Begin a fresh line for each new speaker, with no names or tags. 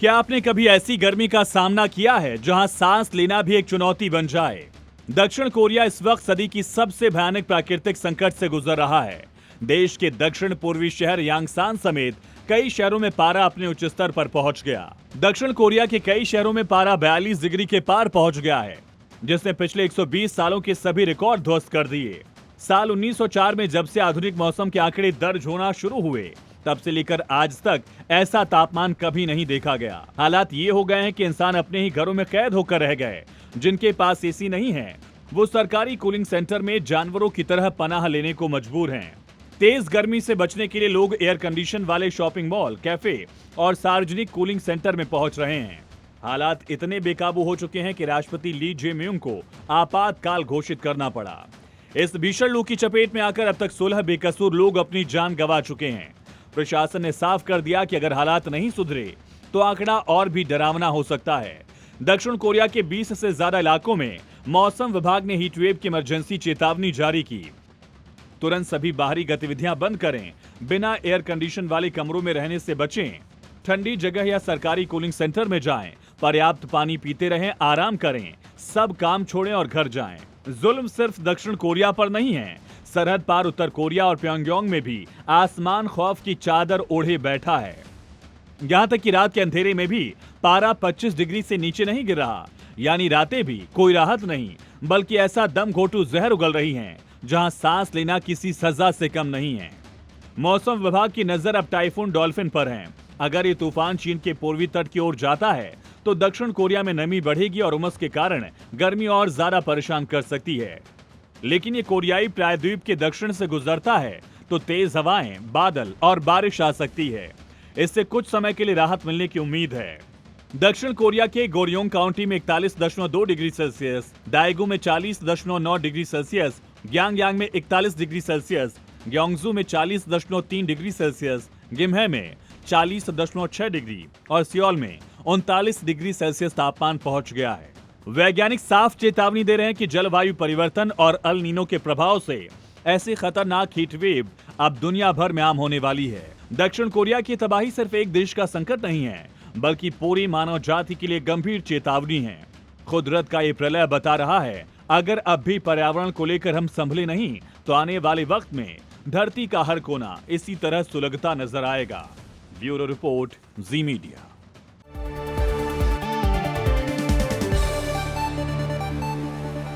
क्या आपने कभी ऐसी गर्मी का सामना किया है जहां सांस लेना भी एक चुनौती बन जाए? दक्षिण कोरिया इस वक्त सदी की सबसे भयानक प्राकृतिक संकट से गुजर रहा है। देश के दक्षिण पूर्वी शहर यांगसान समेत कई शहरों में पारा अपने उच्च स्तर पर पहुंच गया। दक्षिण कोरिया के कई शहरों में पारा 42 डिग्री के पार पहुंच गया है, जिसने पिछले 120 सालों के सभी रिकॉर्ड ध्वस्त कर दिए। साल 1904 में जब से आधुनिक मौसम के आंकड़े दर्ज होना शुरू हुए, तब से लेकर आज तक ऐसा तापमान कभी नहीं देखा गया। हालात ये हो गए हैं कि इंसान अपने ही घरों में कैद होकर रह गए। जिनके पास एसी नहीं है, वो सरकारी कूलिंग सेंटर में जानवरों की तरह पनाह लेने को मजबूर हैं। तेज गर्मी से बचने के लिए लोग एयर कंडीशन वाले शॉपिंग मॉल, कैफे और सार्वजनिक कूलिंग सेंटर में पहुंच रहे हैं। हालात इतने बेकाबू हो चुके हैं कि राष्ट्रपति ली जे म्यूंग को आपातकाल घोषित करना पड़ा। इस भीषण लू की चपेट में आकर अब तक 16 बेकसूर लोग अपनी जान गंवा चुके हैं। प्रशासन ने साफ कर दिया कि अगर हालात नहीं सुधरे तो आंकड़ा और भी डरावना हो सकता है। दक्षिण कोरिया के 20 से ज्यादा इलाकों में मौसम विभाग ने हीट वेव की इमरजेंसी चेतावनी जारी की। तुरंत सभी बाहरी गतिविधियां बंद करें, बिना एयर कंडीशन वाले कमरों में रहने से बचें, ठंडी जगह या सरकारी कूलिंग सेंटर में जाएं, पर्याप्त पानी पीते रहें, आराम करें, सब काम छोड़ें और घर जाएं। जुल्म सिर्फ दक्षिण कोरिया पर नहीं है, सरहद पार उत्तर कोरिया और प्योंगयांग में भी आसमान खौफ की चादर ओढ़े बैठा है। यहां तक कि रात के अंधेरे में भी पारा 25 डिग्री से नीचे नहीं गिर रहा, यानी रातें भी कोई राहत नहीं, बल्कि ऐसा दम घोटू जहर उगल रही हैं, जहां सांस लेना किसी सजा से कम नहीं है। मौसम विभाग की नजर अब टाइफून डॉल्फिन पर है। अगर ये तूफान चीन के पूर्वी तट की ओर जाता है तो दक्षिण कोरिया में नमी बढ़ेगी और उमस के कारण गर्मी और ज्यादा परेशान कर सकती है। लेकिन ये कोरियाई प्रायद्वीप के दक्षिण से गुजरता है तो तेज हवाएं, बादल और बारिश आ सकती है। इससे कुछ समय के लिए राहत मिलने की उम्मीद है। दक्षिण कोरिया के गोरयोंग काउंटी में 41.2 डिग्री सेल्सियस, दाएगू में 40.9 डिग्री सेल्सियस, ग्यांगयांग में 41 डिग्री सेल्सियस, ग्योंगजू में 40.3 डिग्री सेल्सियस, गिम्हे में 40.6 डिग्री और सियोल में 39 डिग्री सेल्सियस तापमान पहुंच गया है। वैज्ञानिक साफ चेतावनी दे रहे हैं कि जलवायु परिवर्तन और अल नीनो के प्रभाव से ऐसी खतरनाक हीट वेव अब दुनिया भर में आम होने वाली है। दक्षिण कोरिया की तबाही सिर्फ एक देश का संकट नहीं है, बल्कि पूरी मानव जाति के लिए गंभीर चेतावनी है। कुदरत का ये प्रलय बता रहा है, अगर अब भी पर्यावरण को लेकर हम संभले नहीं तो आने वाले वक्त में धरती का हर कोना इसी तरह सुलगता नजर आएगा। ब्यूरो रिपोर्ट, जी मीडिया।